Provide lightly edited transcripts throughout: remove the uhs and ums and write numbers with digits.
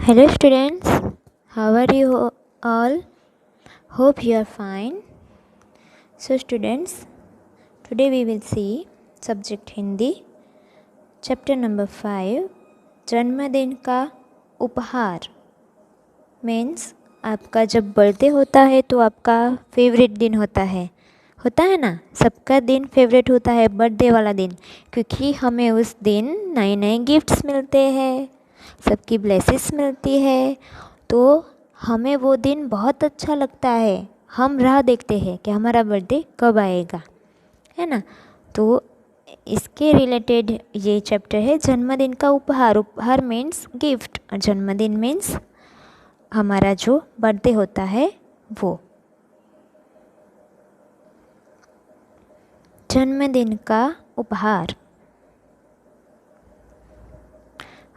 Hello students, how are you all? Hope you are fine. So students, today we will see subject Hindi, chapter number 5, जन्मदिन का उपहार। Means आपका जब birthday होता है तो आपका फेवरेट दिन होता है ना। सबका दिन फेवरेट होता है बर्थडे वाला दिन, क्योंकि हमें उस दिन नए नए गिफ्ट्स मिलते हैं, सबकी ब्लेसिस मिलती है, तो हमें वो दिन बहुत अच्छा लगता है। हम राह देखते हैं कि हमारा बर्थडे कब आएगा, है ना। तो इसके रिलेटेड ये चैप्टर है, जन्मदिन का उपहार। उपहार मीन्स गिफ्ट, और जन्मदिन मीन्स हमारा जो बर्थडे होता है वो। जन्मदिन का उपहार।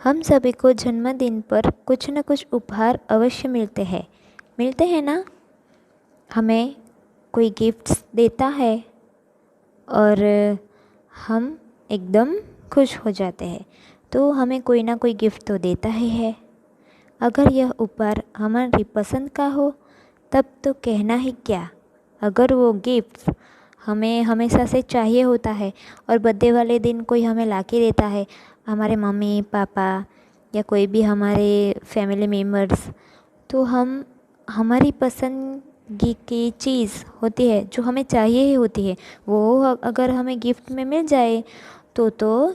हम सभी को जन्मदिन पर कुछ न कुछ उपहार अवश्य मिलते हैं ना। हमें कोई गिफ्ट्स देता है और हम एकदम खुश हो जाते हैं, तो हमें कोई ना कोई गिफ्ट तो देता ही है। अगर यह उपहार हमारी पसंद का हो तब तो कहना ही क्या। अगर वो गिफ्ट्स हमें हमेशा से चाहिए होता है और बर्थडे वाले दिन कोई हमें ला के देता है, हमारे मम्मी पापा या कोई भी हमारे फैमिली मेम्बर्स, तो हम हमारी पसंद की चीज़ होती है जो हमें चाहिए ही होती है, वो अगर हमें गिफ्ट में मिल जाए तो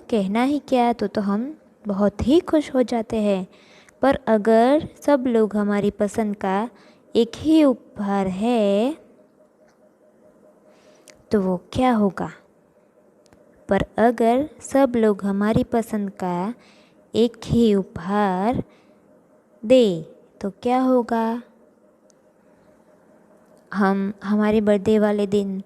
कहना ही क्या। तो हम बहुत ही खुश हो जाते हैं। पर अगर सब लोग हमारी पसंद का एक ही उपहार है तो वो क्या होगा। पर अगर सब लोग हमारी पसंद का एक ही उपहार दे तो क्या होगा। हम हमारे बर्थडे वाले दिन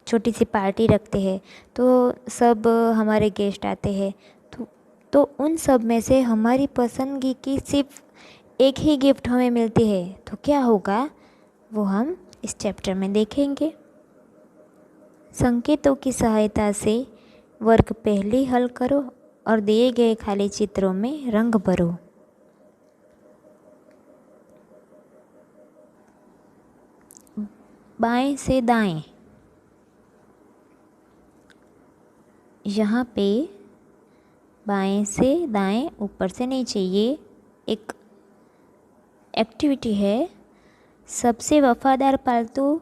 छोटी सी पार्टी रखते हैं, तो सब हमारे गेस्ट आते हैं, तो उन सब में से हमारी पसंद की सिर्फ एक ही गिफ्ट हमें मिलती है, तो क्या होगा वो हम इस चैप्टर में देखेंगे। संकेतों की सहायता से वर्ग पहली हल करो और दिए गए खाली चित्रों में रंग भरो। बाएं से दाएं। यहाँ पे बाएं से दाएं, ऊपर से नीचे, ये एक एक्टिविटी है। सबसे वफादार पालतू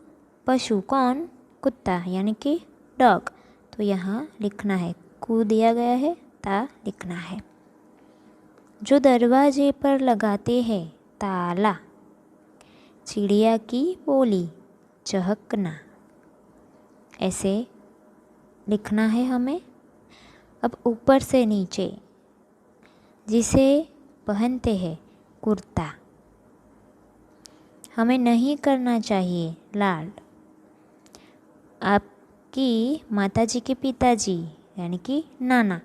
पशु कौन? कुत्ता, यानी कि डॉग। तो यहाँ लिखना है, कू दिया गया है, ता लिखना है। जो दरवाजे पर लगाते हैं ताला। चिड़िया की बोली, चहकना। ऐसे लिखना है हमें। अब ऊपर से नीचे, जिसे पहनते हैं कुर्ता। हमें नहीं करना चाहिए लाल। आपकी माताजी के पिताजी, यानी कि नाना,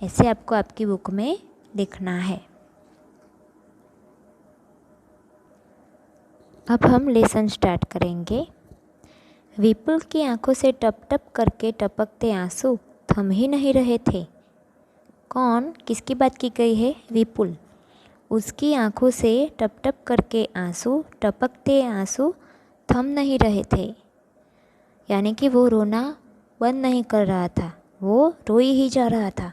ऐसे आपको आपकी बुक में लिखना है। अब हम लेसन स्टार्ट करेंगे। विपुल की आंखों से टप टप करके टपकते आंसू थम ही नहीं रहे थे। कौन, किसकी बात की गई है? विपुल। उसकी आंखों से टप टप करके आंसू, टपकते आंसू थम नहीं रहे थे, यानी कि वो रोना बंद नहीं कर रहा था, वो रोई ही जा रहा था।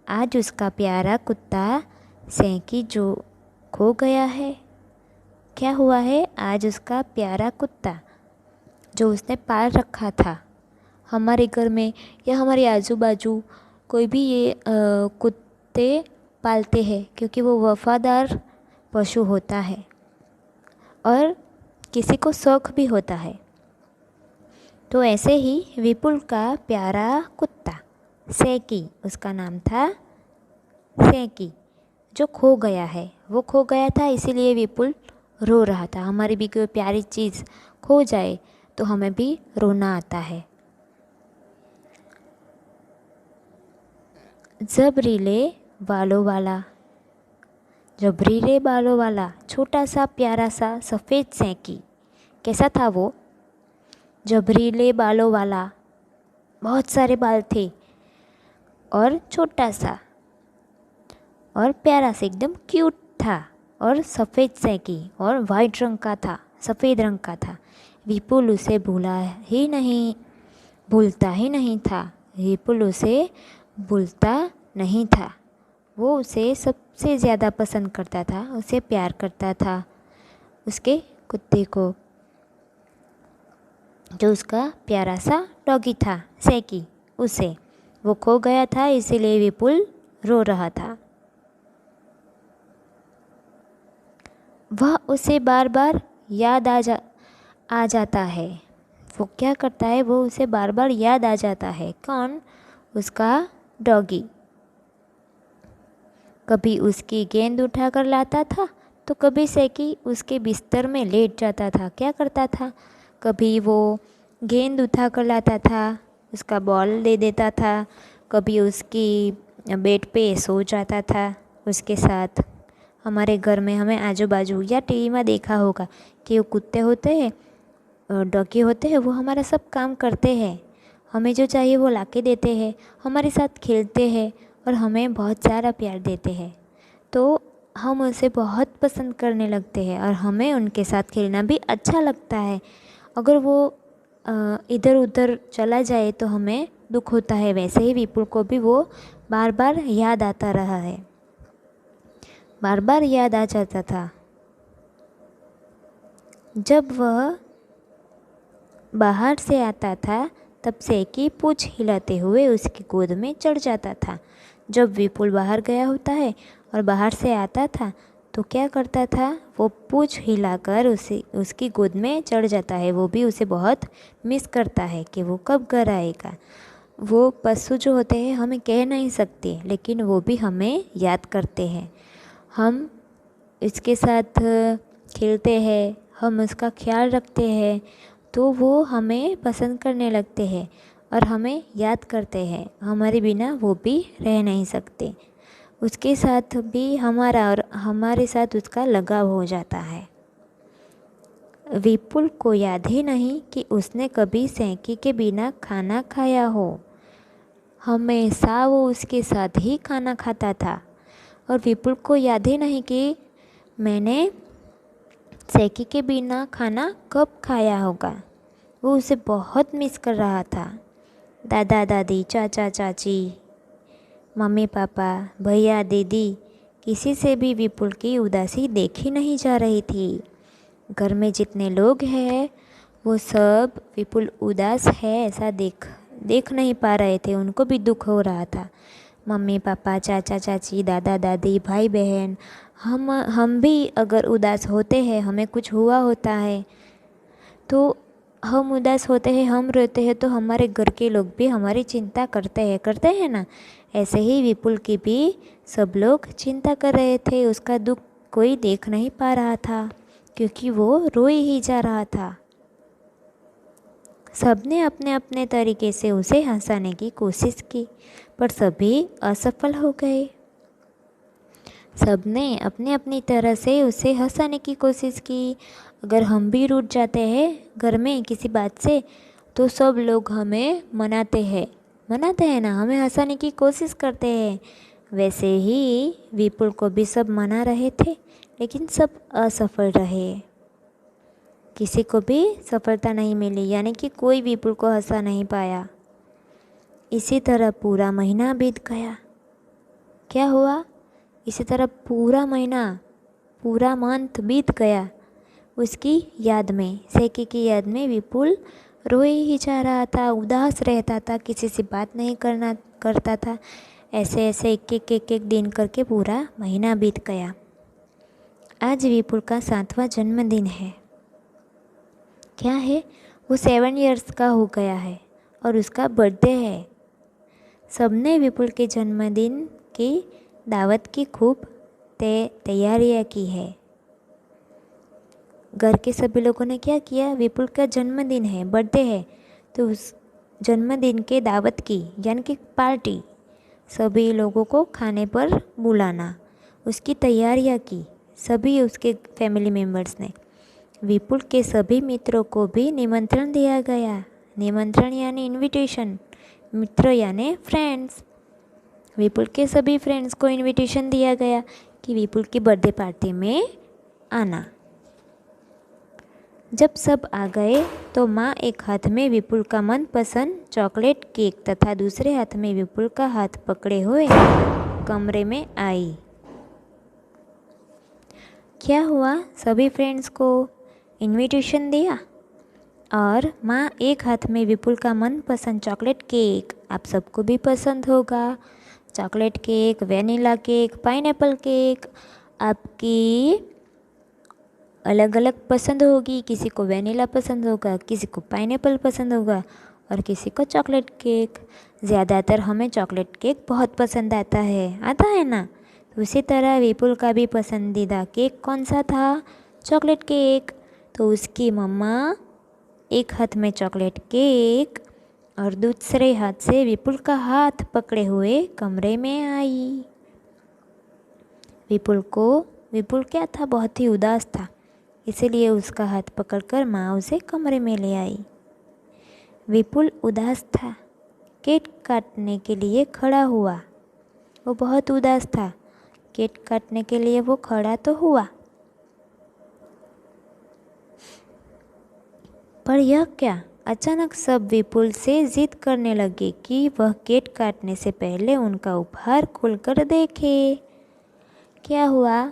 आज उसका प्यारा कुत्ता सैंकी जो खो गया है। क्या हुआ है? आज उसका प्यारा कुत्ता जो उसने पाल रखा था, हमारे घर में या हमारे आजू बाजू कोई भी ये कुत्ते पालते हैं, क्योंकि वो वफादार पशु होता है और किसी को शौक भी होता है। तो ऐसे ही विपुल का प्यारा कुत्ता सैकी, उसका नाम था सैकी, जो खो गया है। वो खो गया था, इसीलिए विपुल रो रहा था। हमारी भी कोई प्यारी चीज़ खो जाए तो हमें भी रोना आता है। जबरीले बालों वाला। जबरीले बालों वाला छोटा सा प्यारा सा सफ़ेद सैंकी, कैसा था वो? जबरीले बालों वाला, बहुत सारे बाल थे और छोटा सा और प्यारा सा, एकदम क्यूट था। और सफ़ेद सैकी और वाइट रंग का था, सफ़ेद रंग का था। विपुल उसे भूलता ही नहीं था। विपुल उसे भूलता नहीं था। वो उसे सबसे ज़्यादा पसंद करता था, उसे प्यार करता था, उसके कुत्ते को, जो उसका प्यारा सा डॉगी था सैकी, उसे। वो खो गया था, इसीलिए विपुल रो रहा था। वह उसे बार बार याद आ जाता है। वो क्या करता है, वो उसे बार बार याद आ जाता है। कौन? उसका डॉगी। कभी उसकी गेंद उठाकर लाता था तो कभी सैकी उसके बिस्तर में लेट जाता था। क्या करता था, कभी वो गेंद उठा कर लाता था, उसका बॉल दे देता था, कभी उसकी बेड पे सो जाता था उसके साथ। हमारे घर में हमें आजू बाजू या टीवी में देखा होगा कि वो कुत्ते होते हैं, डॉगी होते हैं, वो हमारा सब काम करते हैं। हमें जो चाहिए वो लाके देते हैं, हमारे साथ खेलते हैं और हमें बहुत सारा प्यार देते हैं। तो हम उसे बहुत पसंद करने लगते हैं और हमें उनके साथ खेलना भी अच्छा लगता है। अगर वो इधर उधर चला जाए तो हमें दुख होता है। वैसे ही विपुल को भी वो बार बार याद आता रहा है, बार बार याद आ जाता था। जब वह बाहर से आता था तब सैकी पूंछ हिलाते हुए उसकी गोद में चढ़ जाता था। जब विपुल बाहर गया होता है और बाहर से आता था तो क्या करता था, वो पूंछ हिलाकर उसकी गोद में चढ़ जाता है। वो भी उसे बहुत मिस करता है कि वो कब घर आएगा। वो पशु जो होते हैं हमें कह नहीं सकते, लेकिन वो भी हमें याद करते हैं। हम इसके साथ खेलते हैं, हम उसका ख्याल रखते हैं, तो वो हमें पसंद करने लगते हैं और हमें याद करते हैं। हमारे बिना वो भी रह नहीं सकते। उसके साथ भी हमारा और हमारे साथ उसका लगाव हो जाता है। विपुल को याद ही नहीं कि उसने कभी सैकी के बिना खाना खाया हो। हमेशा वो उसके साथ ही खाना खाता था और विपुल को याद ही नहीं कि मैंने सैकी के बिना खाना कब खाया होगा। वो उसे बहुत मिस कर रहा था। दादा दादी, चाचा चाची, मम्मी पापा, भैया दीदी, किसी से भी विपुल की उदासी देखी नहीं जा रही थी। घर में जितने लोग हैं वो सब विपुल उदास है ऐसा देख नहीं पा रहे थे। उनको भी दुख हो रहा था। मम्मी पापा, चाचा चाची, दादा दादी, भाई बहन, हम भी अगर उदास होते हैं, हमें कुछ हुआ होता है तो हम उदास होते हैं, हम रोते हैं, तो हमारे घर के लोग भी हमारी चिंता करते हैं ना। ऐसे ही विपुल की भी सब लोग चिंता कर रहे थे। उसका दुख कोई देख नहीं पा रहा था क्योंकि वो रोए ही जा रहा था। सबने अपने अपने तरीके से उसे हंसाने की कोशिश की पर सभी असफल हो गए। सबने अपनी अपनी तरह से उसे हंसाने की कोशिश की। अगर हम भी रूठ जाते हैं घर में किसी बात से तो सब लोग हमें मनाते हैं ना, हमें हंसाने की कोशिश करते हैं। वैसे ही विपुल को भी सब मना रहे थे, लेकिन सब असफल रहे। किसी को भी सफलता नहीं मिली, यानी कि कोई विपुल को हंसा नहीं पाया। इसी तरह पूरा महीना बीत गया। क्या हुआ? इसी तरह पूरा महीना, पूरा मंथ बीत गया। उसकी याद में, सैकी की याद में विपुल रोए ही जा रहा था, उदास रहता था, किसी से बात नहीं करता था। ऐसे ऐसे एक दिन करके पूरा महीना बीत गया। आज विपुल का 7वां जन्मदिन है। क्या है? वो 7 इयर्स का हो गया है और उसका बर्थडे है। सबने विपुल के जन्मदिन की दावत की खूब तैयारियां की है। घर के सभी लोगों ने क्या किया, विपुल का जन्मदिन है, बर्थडे है, तो उस जन्मदिन के दावत की, यानी कि पार्टी, सभी लोगों को खाने पर बुलाना, उसकी तैयारियां की सभी उसके फैमिली मेम्बर्स ने। विपुल के सभी मित्रों को भी निमंत्रण दिया गया। निमंत्रण यानी इनविटेशन, मित्र यानी फ्रेंड्स। विपुल के सभी फ्रेंड्स को इनविटेशन दिया गया कि विपुल की बर्थडे पार्टी में आना। जब सब आ गए तो माँ एक हाथ में विपुल का मनपसंद चॉकलेट केक तथा दूसरे हाथ में विपुल का हाथ पकड़े हुए कमरे में आई। क्या हुआ, सभी फ्रेंड्स को इनविटेशन दिया और माँ एक हाथ में विपुल का मनपसंद चॉकलेट केक, आप सबको भी पसंद होगा, chocolate cake, vanilla cake, pineapple cake आपकी अलग अलग पसंद होगी, किसी को वेनिला पसंद होगा, किसी को पाइनएप्पल पसंद होगा और किसी को चॉकलेट केक। ज़्यादातर हमें चॉकलेट केक बहुत पसंद आता है ना। तो उसी तरह विपुल का भी पसंदीदा केक कौन सा था? Chocolate cake. तो उसकी मम्मा एक हाथ में चॉकलेट केक और दूसरे हाथ से विपुल का हाथ पकड़े हुए कमरे में आई। विपुल क्या था, बहुत ही उदास था, इसीलिए उसका हाथ पकड़कर माँ उसे कमरे में ले आई। विपुल उदास था, केक काटने के लिए खड़ा हुआ। वो बहुत उदास था, केक काटने के लिए वो खड़ा तो हुआ, पर यह क्या, अचानक सब विपुल से जिद करने लगे कि वह केक काटने से पहले उनका उपहार खोलकर देखे। क्या हुआ,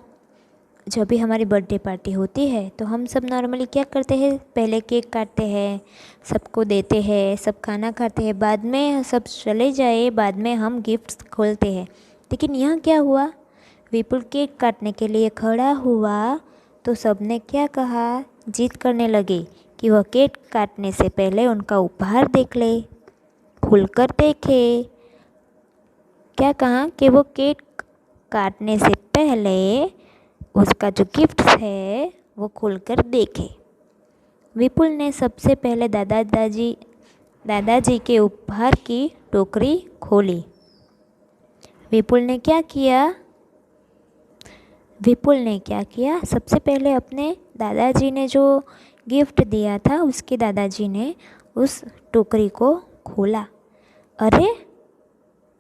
जब भी हमारी बर्थडे पार्टी होती है तो हम सब नॉर्मली क्या करते हैं, पहले केक काटते हैं, सबको देते हैं, सब खाना खाते हैं, बाद में सब चले जाए, बाद में हम गिफ्ट्स खोलते हैं। लेकिन यह क्या हुआ, विपुल केक काटने के लिए खड़ा हुआ तो सबने क्या कहा, जिद करने लगे कि वह केक काटने से पहले उनका उपहार देख ले, खुलकर देखे। क्या कहा कि वो केक काटने से पहले उसका जो गिफ्ट है वो खोलकर देखे। विपुल ने सबसे पहले दादाजी के उपहार की टोकरी खोली। विपुल ने क्या किया, सबसे पहले अपने दादाजी ने जो गिफ्ट दिया था उसके दादाजी ने उस टोकरी को खोला। अरे,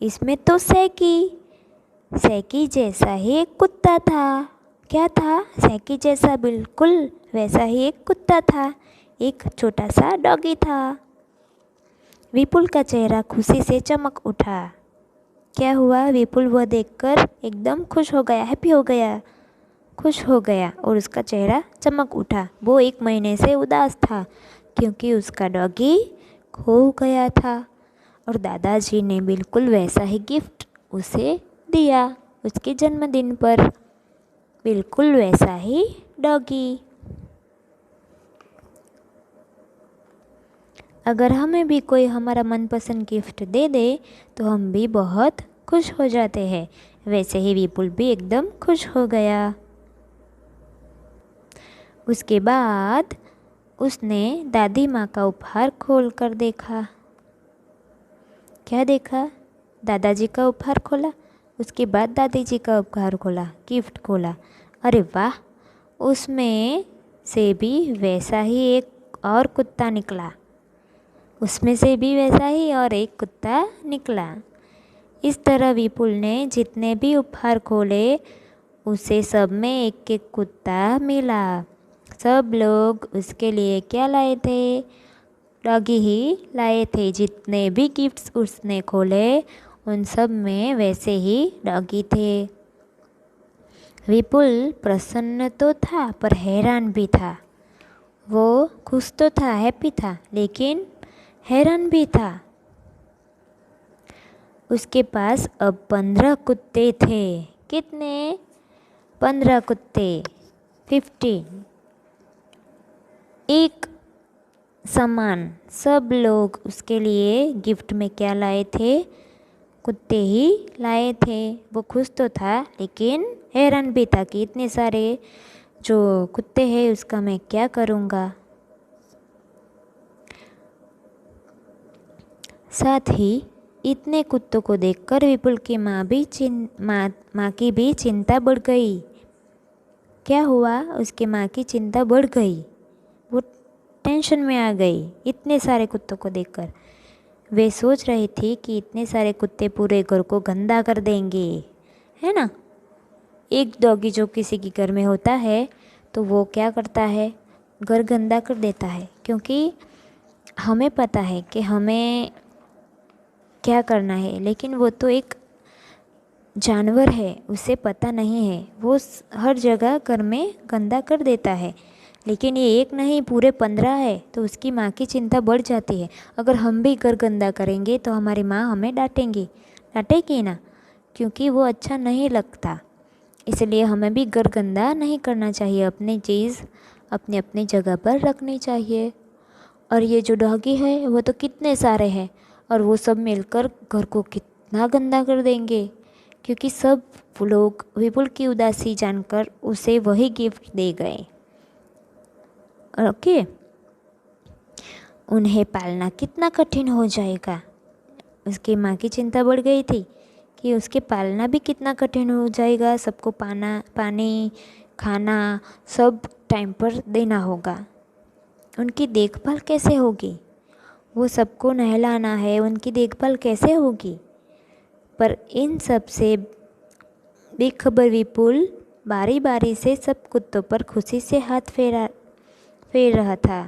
इसमें तो सैकी जैसा ही एक कुत्ता था। क्या था, सैकी जैसा बिल्कुल वैसा ही एक कुत्ता था, एक छोटा सा डॉगी था। विपुल का चेहरा खुशी से चमक उठा। क्या हुआ, विपुल वह देखकर एकदम खुश हो गया, हैप्पी हो गया, खुश हो गया और उसका चेहरा चमक उठा। वो 1 महीने से उदास था क्योंकि उसका डॉगी खो गया था और दादाजी ने बिल्कुल वैसा ही गिफ्ट उसे दिया उसके जन्मदिन पर, बिल्कुल वैसा ही डॉगी। अगर हमें भी कोई हमारा मनपसंद गिफ्ट दे दे तो हम भी बहुत खुश हो जाते हैं। वैसे ही विपुल भी एकदम खुश हो गया। उसके बाद उसने दादी माँ का उपहार खोल कर देखा। क्या देखा, दादाजी का उपहार खोला, उसके बाद दादी जी का उपहार खोला, गिफ्ट खोला। अरे वाह, उसमें से भी वैसा ही एक और कुत्ता निकला, उसमें से भी वैसा ही और एक कुत्ता निकला। इस तरह विपुल ने जितने भी उपहार खोले उसे सब में एक एक कुत्ता मिला। सब लोग उसके लिए क्या लाए थे, डॉगी ही लाए थे। जितने भी गिफ्ट्स उसने खोले उन सब में वैसे ही डॉगी थे। विपुल प्रसन्न तो था पर हैरान भी था। वो खुश तो था, हैप्पी था, लेकिन हैरान भी था। उसके पास अब 15 कुत्ते थे। कितने? 15 कुत्ते, 15। एक समान सब लोग उसके लिए गिफ्ट में क्या लाए थे, कुत्ते ही लाए थे। वो खुश तो था लेकिन हैरान भी था कि इतने सारे जो कुत्ते हैं उसका मैं क्या करूँगा। साथ ही इतने कुत्तों को देखकर विपुल की माँ की भी चिंता बढ़ गई। क्या हुआ, उसके माँ की चिंता बढ़ गई, वो टेंशन में आ गई इतने सारे कुत्तों को देखकर। वे सोच रही थी कि इतने सारे कुत्ते पूरे घर को गंदा कर देंगे, है ना। एक डॉगी जो किसी के घर में होता है तो वो क्या करता है, घर गंदा कर देता है, क्योंकि हमें पता है कि हमें क्या करना है, लेकिन वो तो एक जानवर है, उसे पता नहीं है, वो हर जगह घर में गंदा कर देता है। लेकिन ये एक नहीं पूरे 15 है, तो उसकी माँ की चिंता बढ़ जाती है। अगर हम भी घर गंदा करेंगे तो हमारी माँ हमें डांटेगी ना, क्योंकि वो अच्छा नहीं लगता। इसलिए हमें भी घर गंदा नहीं करना चाहिए, अपनी चीज़ अपनी अपनी जगह पर रखनी चाहिए। और ये जो डॉगी है वो तो कितने सारे हैं, और वो सब मिलकर घर को कितना गंदा कर देंगे, क्योंकि सब लोग विपुल की उदासी जानकर उसे वही गिफ्ट दे गए। ओके, उन्हें पालना कितना कठिन हो जाएगा। उसकी माँ की चिंता बढ़ गई थी कि उसके पालना भी कितना कठिन हो जाएगा, सबको पानी खाना सब टाइम पर देना होगा, उनकी देखभाल कैसे होगी, वो सबको नहलाना है, उनकी देखभाल कैसे होगी। पर इन सब से बेखबर विपुल बारी बारी से सब कुत्तों पर खुशी से हाथ फेर रहा था।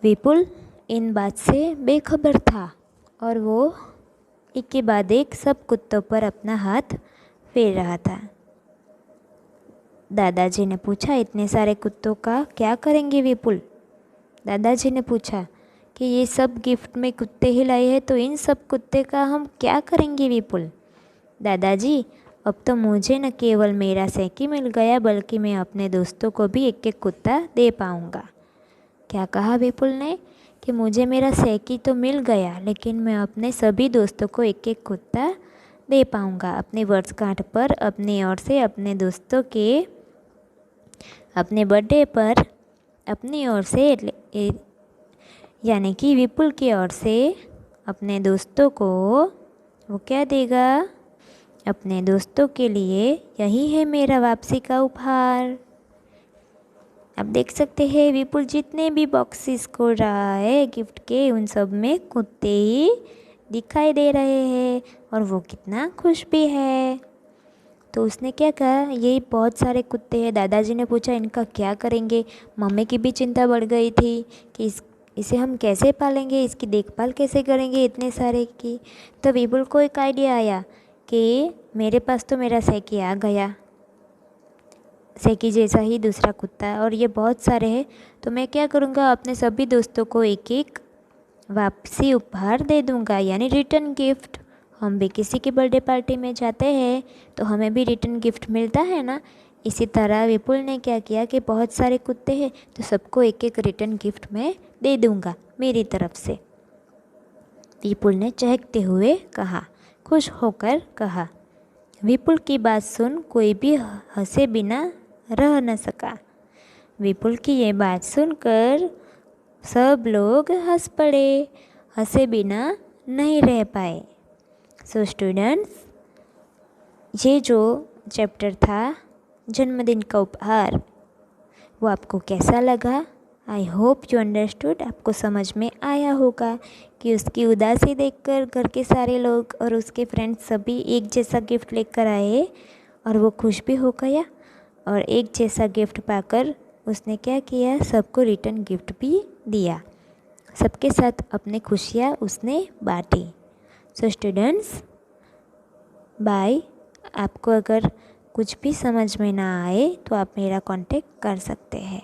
विपुल इन बात से बेखबर था और वो एक के बाद एक सब कुत्तों पर अपना हाथ फेर रहा था। दादाजी ने पूछा, इतने सारे कुत्तों का क्या करेंगे विपुल? दादाजी ने पूछा कि ये सब गिफ्ट में कुत्ते ही लाए हैं, तो इन सब कुत्ते का हम क्या करेंगे विपुल? दादाजी, अब तो मुझे न केवल मेरा सैकी मिल गया, बल्कि मैं अपने दोस्तों को भी एक एक कुत्ता दे पाऊँगा। क्या कहा विपुल ने कि मुझे मेरा सैकी तो मिल गया, लेकिन मैं अपने सभी दोस्तों को एक एक कुत्ता दे पाऊँगा। अपनी वर्षगांठ पर अपनी ओर से अपने दोस्तों के अपने बर्थडे पर अपनी ओर से यानी कि विपुल की ओर से अपने दोस्तों को वो क्या देगा? अपने दोस्तों के लिए यही है मेरा वापसी का उपहार। आप देख सकते हैं विपुल जितने भी बॉक्सेस खोल रहा है गिफ्ट के, उन सब में कुत्ते ही दिखाई दे रहे हैं और वो कितना खुश भी है। तो उसने क्या कहा, ये बहुत सारे कुत्ते हैं। दादाजी ने पूछा, इनका क्या करेंगे? मम्मी की भी चिंता बढ़ गई थी कि इसे हम कैसे पालेंगे, इसकी देखभाल कैसे करेंगे इतने सारे की। तो विपुल को एक आइडिया आया कि मेरे पास तो मेरा सैकी आ गया, सैकी जैसा ही दूसरा कुत्ता, और ये बहुत सारे हैं, तो मैं क्या करूँगा, अपने सभी दोस्तों को एक एक वापसी उपहार दे दूँगा, यानी रिटर्न गिफ्ट। हम भी किसी की बर्थडे पार्टी में जाते हैं तो हमें भी रिटर्न गिफ्ट मिलता है ना। इसी तरह विपुल ने क्या किया कि बहुत सारे कुत्ते हैं तो सबको एक एक रिटर्न गिफ्ट मैं दे दूँगा मेरी तरफ से। विपुल ने चहकते हुए कहा, खुश होकर कहा। विपुल की बात सुन कोई भी हंसे बिना रह न सका। विपुल की ये बात सुनकर सब लोग हंस पड़े, हंसे बिना नहीं रह पाए। सो स्टूडेंट्स, ये जो चैप्टर था जन्मदिन का उपहार, वो आपको कैसा लगा? I hope you understood. आपको समझ में आया होगा कि उसकी उदासी देखकर घर के सारे लोग और उसके फ्रेंड्स सभी एक जैसा गिफ्ट लेकर आए और वो खुश भी हो गया, और एक जैसा गिफ्ट पाकर उसने क्या किया, सबको रिटर्न गिफ्ट भी दिया, सबके साथ अपनी खुशियाँ उसने बांटी। So students, bye. आपको अगर कुछ भी समझ में ना आए तो आप मेरा कांटेक्ट कर सकते हैं।